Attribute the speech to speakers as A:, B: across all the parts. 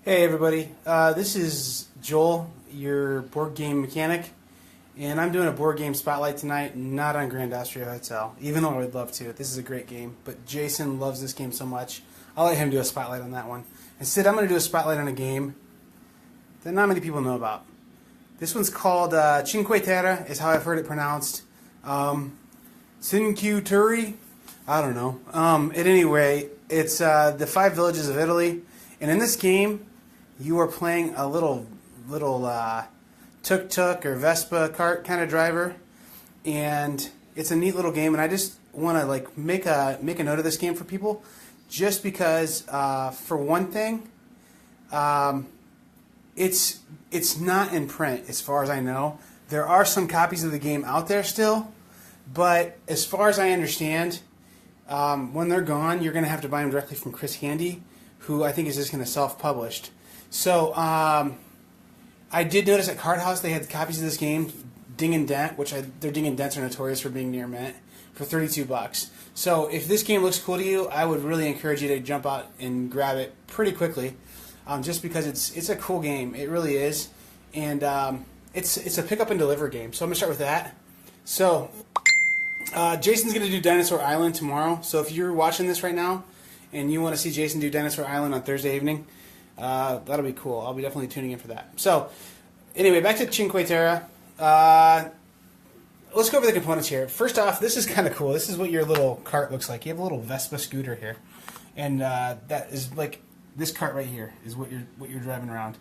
A: Hey everybody, this is Joel, your board game mechanic, and I'm doing a board game spotlight tonight, not on Grand Austria Hotel, even though I would love to. This is a great game, but Jason loves this game so much, I'll let him do a spotlight on that one. Instead, I'm going to do a spotlight on a game that not many people know about. This one's called Cinque Terre, is how I've heard it pronounced. Cinque Terre? I don't know. At any rate, it's the 5 villages of Italy, and in this game, you are playing a little tuk-tuk or Vespa cart kind of driver, and it's a neat little game. And I just want to make a note of this game for people, just because for one thing, it's not in print as far as I know. There are some copies of the game out there still, but as far as I understand, when they're gone, you're going to have to buy them directly from Chris Handy, who I think is just going to self-published. So I did notice at Card House they had copies of this game, Ding and Dent, which their Ding and Dents are notorious for being near mint, for $32. So if this game looks cool to you, I would really encourage you to jump out and grab it pretty quickly, just because it's a cool game. It really is, and it's a pick up and deliver game. So I'm gonna start with that. So Jason's gonna do Dinosaur Island tomorrow. So if you're watching this right now and you want to see Jason do Dinosaur Island on Thursday evening, that'll be cool. I'll be definitely tuning in for that. So, anyway, back to Cinque Terre. Let's go over the components here. First off, this is kind of cool. This is what your little cart looks like. You have a little Vespa scooter here, and that is like this cart right here is what you're driving around.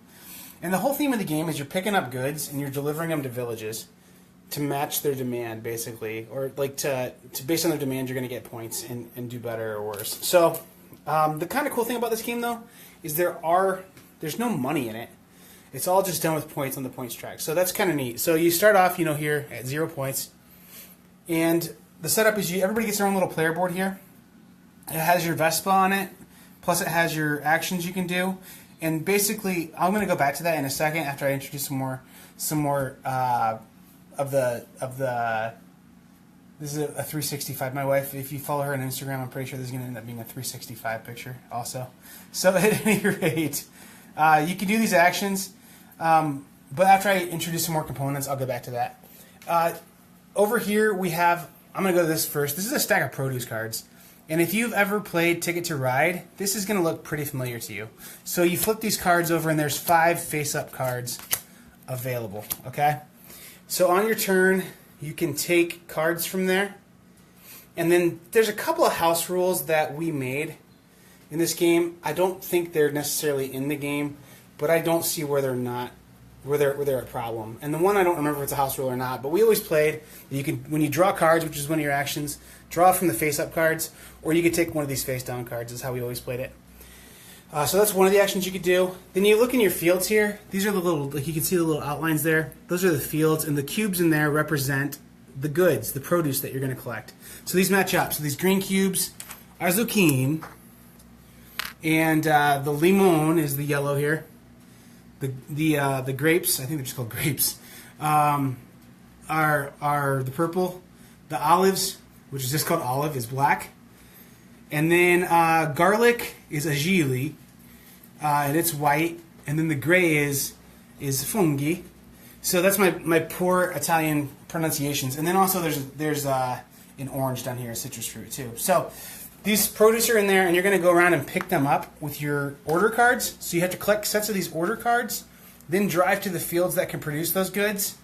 A: And the whole theme of the game is you're picking up goods and you're delivering them to villages to match their demand, basically, or like to based on their demand, you're going to get points and do better or worse. So. The kind of cool thing about this game, though, is there's no money in it. It's all just done with points on the points track. So that's kind of neat. So you start off, here at 0 points, and the setup is everybody gets their own little player board here. It has your Vespa on it, plus it has your actions you can do, and basically, I'm going to go back to that in a second after I introduce some more of the. This is a 365. My wife, if you follow her on Instagram, I'm pretty sure this is going to end up being a 365 picture also. So at any rate, you can do these actions, but after I introduce some more components, I'll go back to that. Over here we have, I'm going to go to this first. This is a stack of produce cards. And if you've ever played Ticket to Ride, this is going to look pretty familiar to you. So you flip these cards over and there's 5 face-up cards available, okay? So on your turn, you can take cards from there. And then there's a couple of house rules that we made in this game. I don't think they're necessarily in the game, but I don't see where they're a problem. And the one I don't remember if it's a house rule or not, but we always played that you can, when you draw cards, which is one of your actions, draw from the face-up cards, or you could take one of these face-down cards, is how we always played it. So that's one of the actions you could do. Then you look in your fields here. These are the little, you can see the little outlines there. Those are the fields, and the cubes in there represent the goods, the produce that you're going to collect. So these match up. So these green cubes are zucchini, and the limon is the yellow here. The grapes, I think they're just called grapes, are the purple. The olives, which is just called olive, is black. And then garlic is agili, and it's white. And then the gray is funghi. So that's my poor Italian pronunciations. And then also there's an orange down here, citrus fruit too. So these produce are in there, and you're going to go around and pick them up with your order cards. So you have to collect sets of these order cards, then drive to the fields that can produce those goods.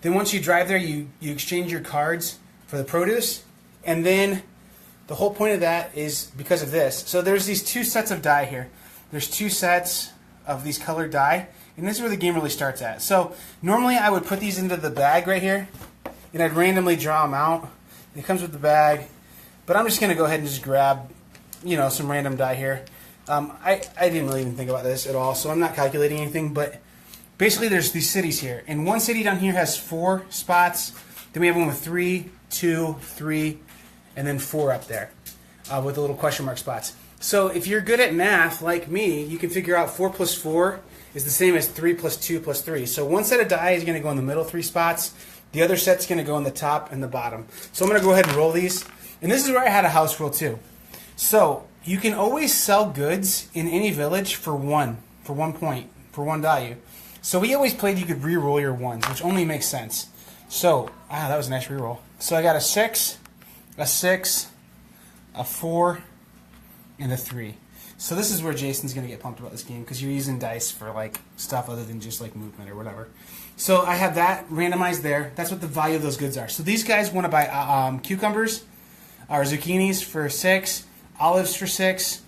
A: Then once you drive there, you exchange your cards for the produce, and then the whole point of that is because of this. So there's these 2 sets of die here. There's 2 sets of these colored die, and this is where the game really starts at. So normally I would put these into the bag right here, and I'd randomly draw them out. It comes with the bag, but I'm just going to go ahead and just grab, some random die here. I didn't really even think about this at all, so I'm not calculating anything, but basically there's these cities here, and one city down here has 4 spots. Then we have one with 3, 2, 3, and then 4 up there with the little question mark spots. So if you're good at math like me, you can figure out 4 plus 4 is the same as 3 plus 2 plus 3. So one set of die is going to go in the middle 3 spots. The other set's going to go in the top and the bottom. So I'm going to go ahead and roll these. And this is where I had a house rule too. So you can always sell goods in any village for 1 point, for 1 value. So we always played you could re-roll your 1s, which only makes sense. So, that was a nice re-roll. So I got a 6, a 6, a 4, and a 3. So this is where Jason's going to get pumped about this game, because you're using dice for like stuff other than just like movement or whatever. So I have that randomized there. That's what the value of those goods are. So these guys want to buy cucumbers or zucchinis for 6, olives for 6,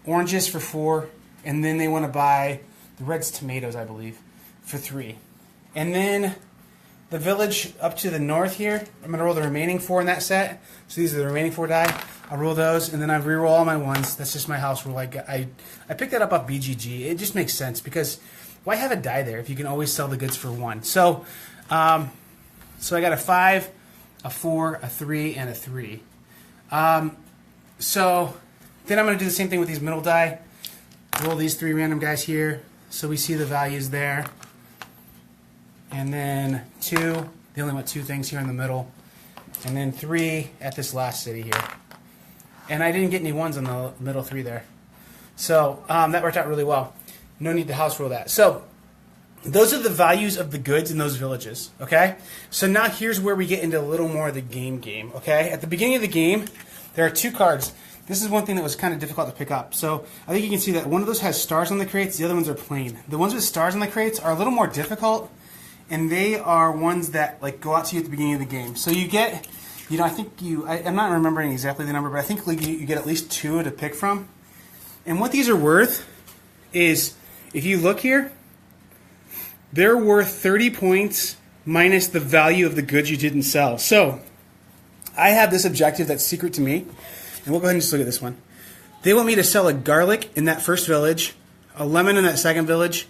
A: oranges for 4, and then they want to buy the red's tomatoes, I believe, for 3. And then the village up to the north here, I'm going to roll the remaining 4 in that set. So these are the remaining 4 die. I'll roll those, and then I re-roll all my 1s. That's just my house rule. I picked that up off BGG. It just makes sense, because why have a die there if you can always sell the goods for 1? So, so I got a 5, a 4, a 3, and a 3. So then I'm going to do the same thing with these middle die. Roll these 3 random guys here, so we see the values there. And then 2, they only want 2 things here in the middle. And then 3 at this last city here. And I didn't get any 1s on the middle 3 there. So that worked out really well. No need to house rule that. So those are the values of the goods in those villages, okay? So now here's where we get into a little more of the game, okay? At the beginning of the game, there are 2 cards. This is one thing that was kind of difficult to pick up. So I think you can see that one of those has stars on the crates, the other ones are plain. The ones with stars on the crates are a little more difficult, and they are ones that like go out to you at the beginning of the game. So you get, I think I'm not remembering exactly the number, but I think you get at least 2 to pick from. And what these are worth is, if you look here, they're worth 30 points minus the value of the goods you didn't sell. So I have this objective that's secret to me, and we'll go ahead and just look at this one. They want me to sell a garlic in that first village, a lemon in that second village,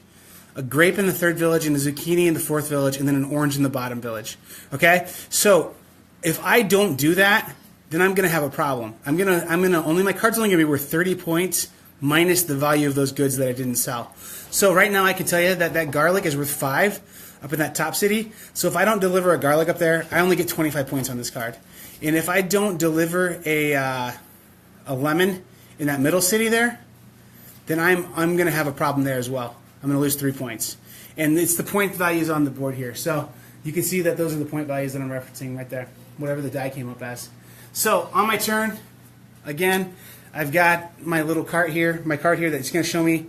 A: a grape in the third village, and a zucchini in the fourth village, and then an orange in the bottom village. Okay? So if I don't do that, then I'm going to have a problem. My card's only going to be worth 30 points minus the value of those goods that I didn't sell. So right now I can tell you that that garlic is worth 5 up in that top city. So if I don't deliver a garlic up there, I only get 25 points on this card. And if I don't deliver a lemon in that middle city there, then I'm going to have a problem there as well. I'm going to lose 3 points. And it's the point values on the board here. So you can see that those are the point values that I'm referencing right there, whatever the die came up as. So on my turn, again, I've got my little cart here, my card here that's going to show me,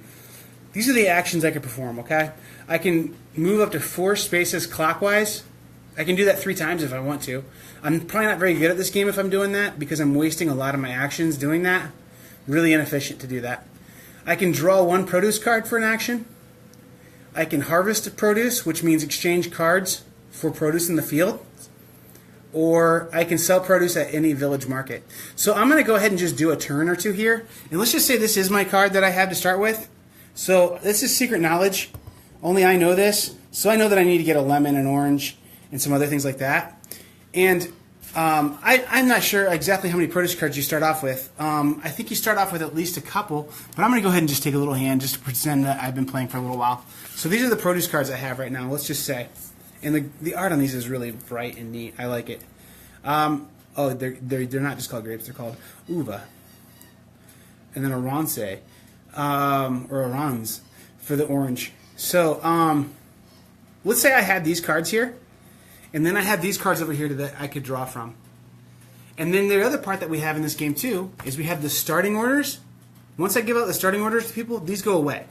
A: these are the actions I can perform, okay? I can move up to 4 spaces clockwise. I can do that 3 times if I want to. I'm probably not very good at this game if I'm doing that, because I'm wasting a lot of my actions doing that. Really inefficient to do that. I can draw 1 produce card for an action. I can harvest produce, which means exchange cards for produce in the field. Or I can sell produce at any village market. So I'm going to go ahead and just do a turn or 2 here. And let's just say this is my card that I have to start with. So this is secret knowledge. Only I know this. So I know that I need to get a lemon, an orange, and some other things like that. And I'm not sure exactly how many produce cards you start off with. I think you start off with at least a couple. But I'm going to go ahead and just take a little hand just to pretend that I've been playing for a little while. So these are the produce cards I have right now, let's just say. And the art on these is really bright and neat. I like it. They're not just called grapes. They're called uva. And then orange, or orange for the orange. So let's say I had these cards here. And then I had these cards over here that I could draw from. And then the other part that we have in this game too is we have the starting orders. Once I give out the starting orders to people, these go away.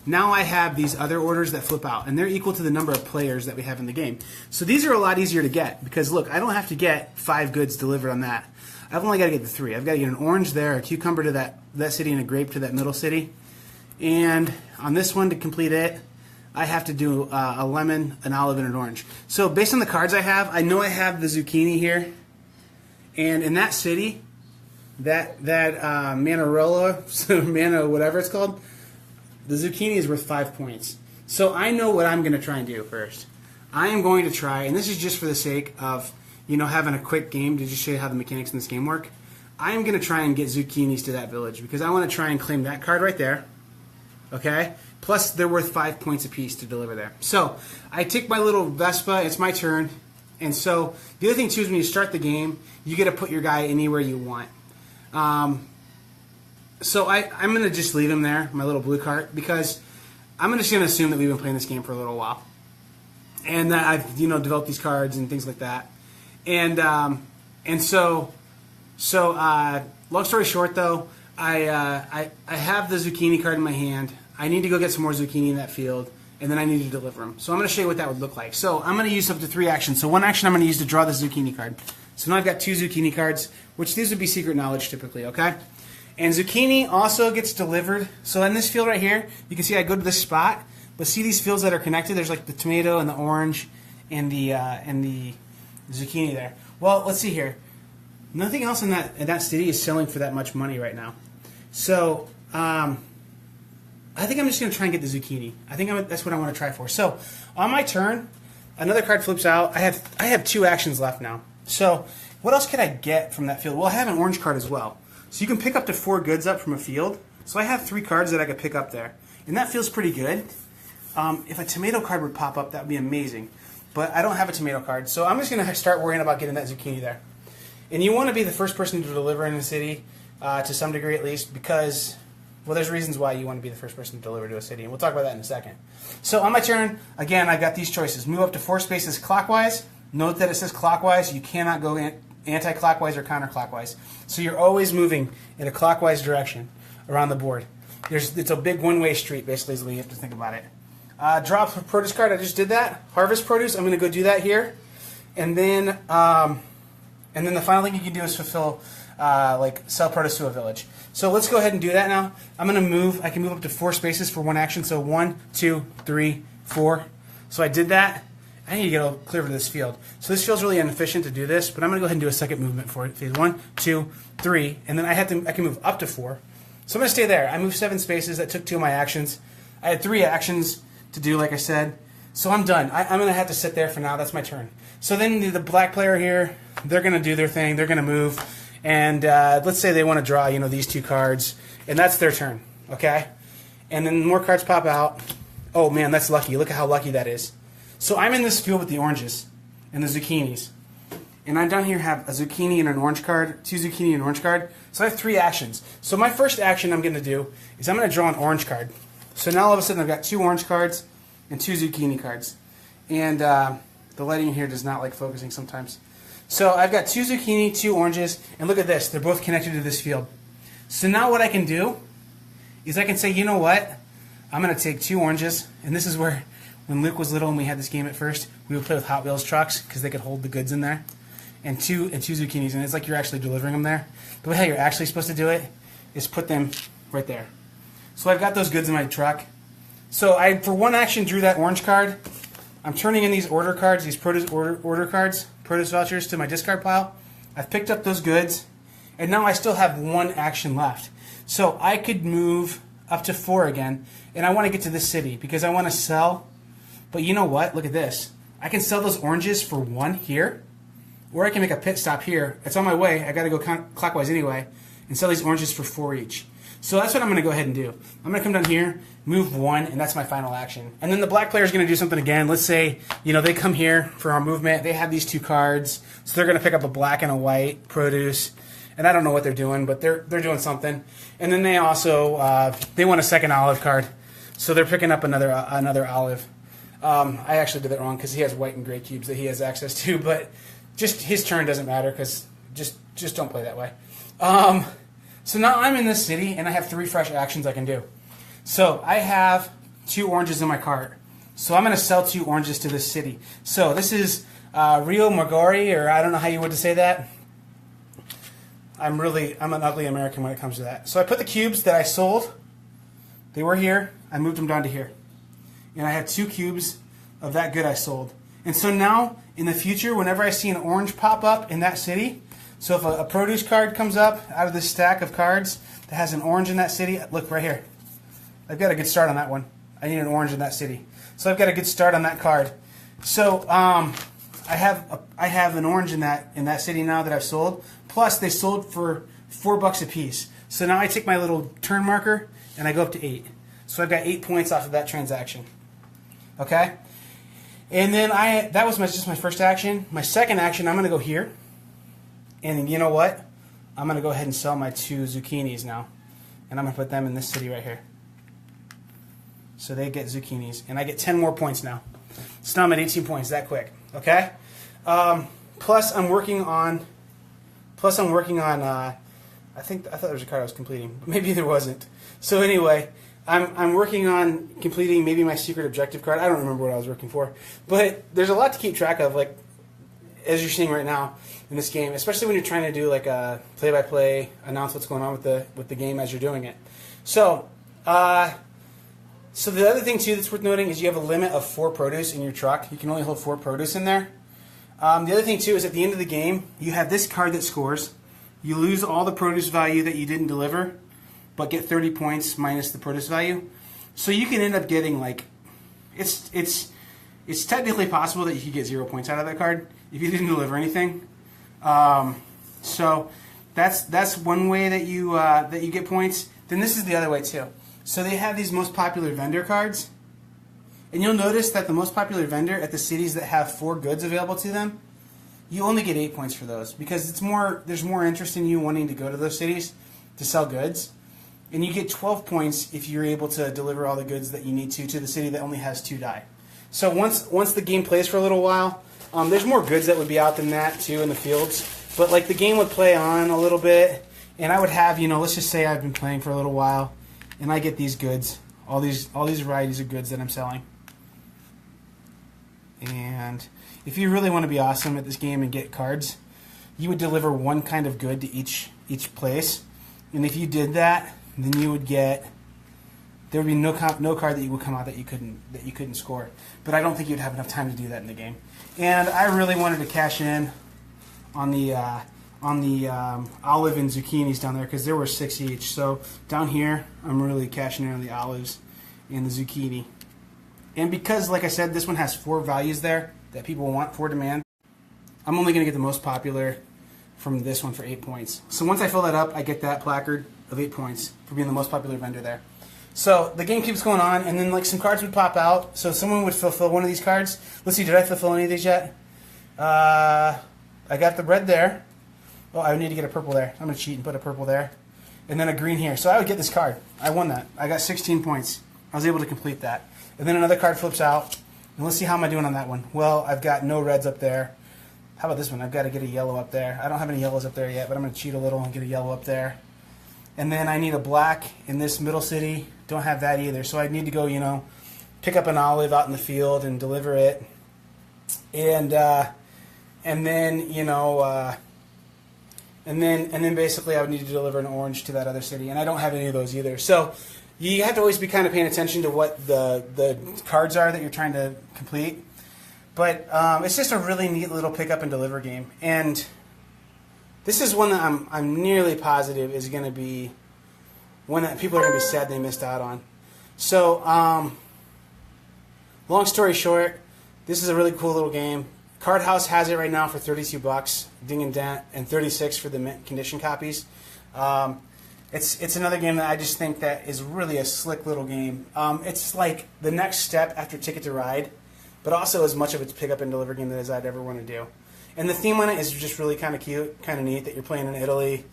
A: Now I have these other orders that flip out, and they're equal to the number of players that we have in the game. So these are a lot easier to get, because look, I don't have to get 5 goods delivered on that. I've only got to get the 3. I've got to get an orange there, a cucumber to that city, and a grape to that middle city. And on this one, to complete it, I have to do a lemon, an olive, and an orange. So based on the cards I have, I know I have the zucchini here. And in that city, that Manarella, whatever it's called, the zucchini is worth 5 points. So I know what I'm going to try and do first. I am going to try, and this is just for the sake of having a quick game to just show you how the mechanics in this game work. I am going to try and get zucchinis to that village, because I want to try and claim that card right there. Okay? Plus, they're worth 5 points apiece to deliver there. So I take my little Vespa. It's my turn. And so the other thing, too, is when you start the game, you get to put your guy anywhere you want. So I'm going to just leave him there, my little blue cart, because I'm just going to assume that we've been playing this game for a little while. And that I've, developed these cards and things like that. And so long story short, though, I have the zucchini card in my hand. I need to go get some more zucchini in that field, and then I need to deliver them. So I'm going to show you what that would look like. So I'm going to use up to 3 actions. So one action I'm going to use to draw the zucchini card. So now I've got 2 zucchini cards, which these would be secret knowledge typically, okay? And zucchini also gets delivered. So in this field right here, you can see I go to this spot, but see these fields that are connected? There's like the tomato and the orange and the zucchini there. Well, let's see here. Nothing else in that city is selling for that much money right now. So I think I'm just going to try and get the zucchini. I think that's what I want to try for. So on my turn, another card flips out. I have 2 actions left now. So what else could I get from that field? Well, I have an orange card as well. So you can pick up to 4 goods up from a field. So I have 3 cards that I could pick up there. And that feels pretty good. If a tomato card would pop up, that would be amazing. But I don't have a tomato card. So I'm just going to start worrying about getting that zucchini there. And you want to be the first person to deliver in the city, to some degree at least, because, well, there's reasons why you want to be the first person to deliver to a city. And we'll talk about that in a second. So on my turn, again, I've got these choices. Move up to 4 spaces clockwise. Note that it says clockwise. You cannot go anti-clockwise or counterclockwise. So you're always moving in a clockwise direction around the board. It's a big one-way street, basically, is the way you have to think about it. Draw a produce card. I just did that. Harvest produce. I'm going to go do that here. And then the final thing you can do is fulfill, sell produce to a village. So let's go ahead and do that now. I'm going to move. I can move up to 4 spaces for 1 action. So 1, 2, 3, 4. So I did that. I need to get clear for this field. So this feels really inefficient to do this, but I'm going to go ahead and do a second movement for it. Phase 1, 2, 3, and then I can move up to 4. So I'm going to stay there. I moved 7 spaces. That took 2 of my actions. I had 3 actions to do, like I said. So I'm done. I'm going to have to sit there for now. That's my turn. So then the black player here, they're going to do their thing. They're going to move, and let's say they want to draw, these 2 cards, and that's their turn. Okay, and then more cards pop out. Oh man, that's lucky. Look at how lucky that is. So I'm in this field with the oranges and the zucchinis. And I down here have a zucchini and an orange card, 2 zucchini and an orange card. So I have 3 actions. So my first action I'm going to do is I'm going to draw an orange card. So now all of a sudden I've got 2 orange cards and 2 zucchini cards. And the lighting here does not like focusing sometimes. So I've got 2 zucchini, 2 oranges, and look at this. They're both connected to this field. So now what I can do is I can say, you know what? I'm going to take 2 oranges, and this is where, when Luke was little and we had this game at first, we would play with Hot Wheels trucks because they could hold the goods in there, and two zucchinis, and it's like you're actually delivering them there. The way how you're actually supposed to do it is put them right there. So I've got those goods in my truck. So I, for 1 action, drew that orange card. I'm turning in these order cards, these produce order cards, produce vouchers, to my discard pile. I've picked up those goods, and now I still have 1 action left. So I could move up to 4 again, and I want to get to this city because I want to sell. But you know what? Look at this. I can sell those oranges for 1 here, or I can make a pit stop here. It's on my way. I got to go clockwise anyway, and sell these oranges for 4 each. So that's what I'm going to go ahead and do. I'm going to come down here, move 1, and that's my final action. And then the black player is going to do something again. Let's say, they come here for our movement. They have these 2 cards, so they're going to pick up a black and a white produce. And I don't know what they're doing, but they're doing something. And then they also they want a second olive card, so they're picking up another olive. I actually did it wrong because he has white and gray cubes that he has access to, but just his turn doesn't matter because just don't play that way. So now I'm in this city, and I have 3 fresh actions I can do. So I have 2 oranges in my cart. So I'm going to sell 2 oranges to this city. So this is Rio Magori, or I don't know how you would say that. I'm an ugly American when it comes to that. So I put the cubes that I sold. They were here. I moved them down to here. And I had 2 cubes of that good I sold. And so now, in the future, whenever I see an orange pop up in that city, so if a produce card comes up out of this stack of cards that has an orange in that city, look right here. I've got a good start on that one. I need an orange in that city. So I've got a good start on that card. So I have an orange in that city now that I've sold. Plus, they sold for $4 a piece. So now I take my little turn marker and I go up to 8. So I've got 8 points off of that transaction. Okay? And then that was just my first action. My second action, I'm going to go here. And you know what? I'm going to go ahead and sell my 2 zucchinis now. and I'm going to put them in this city right here. So they get zucchinis, and I get 10 more points now. So now I'm at 18 points that quick. Okay. Plus I'm working on. I thought there was a card I was completing, but maybe there wasn't. So anyway, I'm working on completing maybe my secret objective card. I don't remember what I was working for, but there's a lot to keep track of. Like as you're seeing right now in this game, especially when you're trying to do like a play-by-play, announce what's going on with the game as you're doing it. So. So the other thing, too, that's worth noting is you have a limit of 4 produce in your truck. You can only hold 4 produce in there. The other thing, too, is at the end of the game, you have this card that scores. You lose all the produce value that you didn't deliver, but get 30 points minus the produce value. So you can end up getting, like, it's technically possible that you could get 0 points out of that card if you didn't deliver anything. So that's one way that you get points. Then this is the other way, too. So they have these most popular vendor cards, and you'll notice that the most popular vendor at the cities that have 4 goods available to them, you only get 8 points for those because there's more interest in you wanting to go to those cities to sell goods, and you get 12 points if you're able to deliver all the goods that you need to the city that only has 2 die. So once the game plays for a little while, there's more goods that would be out than that too in the fields, but like the game would play on a little bit, and I would have, let's just say I've been playing for a little while. And I get these goods, all these varieties of goods that I'm selling. And if you really want to be awesome at this game and get cards, you would deliver one kind of good to each place. And if you did that, then you would get there would be no card that would come out that you couldn't score. But I don't think you'd have enough time to do that in the game. And I really wanted to cash in on the olive and zucchinis down there because there were 6 each. So down here, I'm really cashing in on the olives and the zucchini. And because, like I said, this one has 4 values there that people want, 4 demand, I'm only going to get the most popular from this one for 8 points. So once I fill that up, I get that placard of 8 points for being the most popular vendor there. So the game keeps going on, and then like some cards would pop out. So someone would fulfill one of these cards. Let's see, did I fulfill any of these yet? I got the red there. Oh, I need to get a purple there. I'm going to cheat and put a purple there. And then a green here. So I would get this card. I won that. I got 16 points. I was able to complete that. And then another card flips out. And let's see how am I doing on that one. Well, I've got no reds up there. How about this one? I've got to get a yellow up there. I don't have any yellows up there yet, but I'm going to cheat a little and get a yellow up there. And then I need a black in this middle city. Don't have that either. So I need to go, pick up an olive out in the field and deliver it. And then, and then basically I would need to deliver an orange to that other city, and I don't have any of those either. So you have to always be kind of paying attention to what the cards are that you're trying to complete. But it's just a really neat little pick up and deliver game, and this is one that I'm nearly positive is going to be one that people are going to be sad they missed out on. So long story short, this is a really cool little game. Card House has it right now for $32, Ding and Dent, and $36 for the mint condition copies. It's another game that I just think that is really a slick little game. It's like the next step after Ticket to Ride, but also as much of a pick up and deliver game as I'd ever want to do. And the theme on it is just really kind of cute, kind of neat that you're playing in Italy,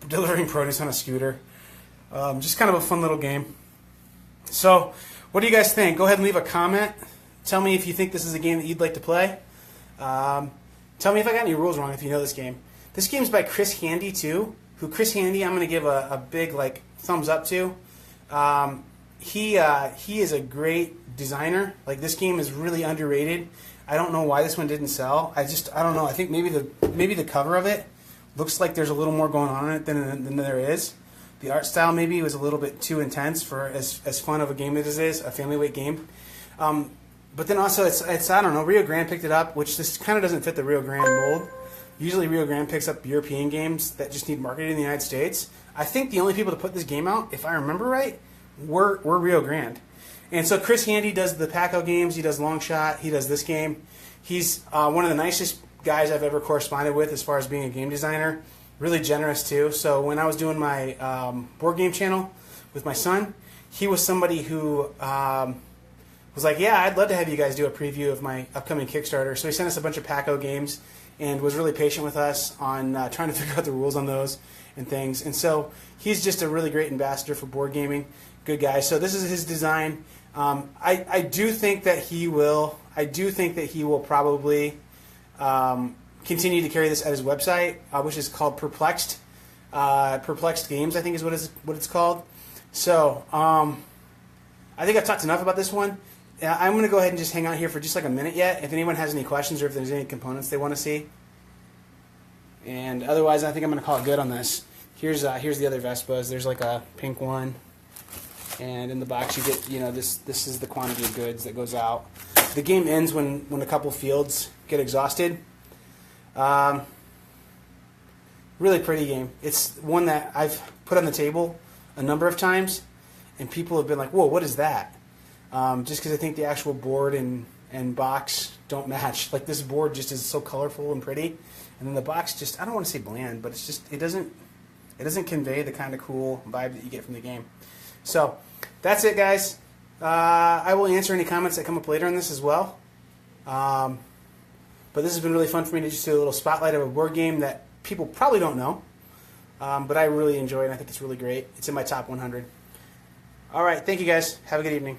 A: delivering produce on a scooter. Just kind of a fun little game. So, what do you guys think? Go ahead and leave a comment. Tell me if you think this is a game that you'd like to play. Tell me if I got any rules wrong if you know this game. This game's by Chris Handy too. Chris Handy I'm going to give a big thumbs up to. He is a great designer. Like, this game is really underrated. I don't know why this one didn't sell. I don't know. I think maybe the cover of it looks like there's a little more going on in it than there is. The art style maybe was a little bit too intense for as fun of a game as it is, a family weight game. But then also it's I don't know, Rio Grande picked it up, which this kind of doesn't fit the Rio Grande mold. Usually Rio Grande picks up European games that just need marketed in the United States. I think the only people to put this game out, if I remember right, were Rio Grande. And so Chris Handy does the Paco games, he does Long Shot, he does this game. He's one of the nicest guys I've ever corresponded with as far as being a game designer. Really generous too. So when I was doing my board game channel with my son, he was somebody who was like, yeah, I'd love to have you guys do a preview of my upcoming Kickstarter. So he sent us a bunch of Paco games and was really patient with us on trying to figure out the rules on those. and things. And so he's just a really great ambassador for board gaming. Good guy. So this is his design. I do think that he will. I do think that he will probably continue to carry this at his website, which is called Perplexed. Perplexed Games, I think, is what it's called. So I think I've talked enough about this one. I'm going to go ahead and just hang out here for just like a minute yet. If anyone has any questions or if there's any components they want to see. And otherwise, I think I'm going to call it good on this. Here's the other Vespas. There's like a pink one. And in the box you get, this is the quantity of goods that goes out. The game ends when a couple fields get exhausted. Really pretty game. It's one that I've put on the table a number of times, and people have been like, whoa, what is that? Just because I think the actual board and box don't match. Like, this board just is so colorful and pretty, and then the box just, I don't want to say bland, but it's just, it doesn't convey the kind of cool vibe that you get from the game. So that's it, guys. I will answer any comments that come up later on this as well. But this has been really fun for me to just do a little spotlight of a board game that people probably don't know. But I really enjoy it, and I think it's really great. It's in my top 100. All right, thank you, guys. Have a good evening.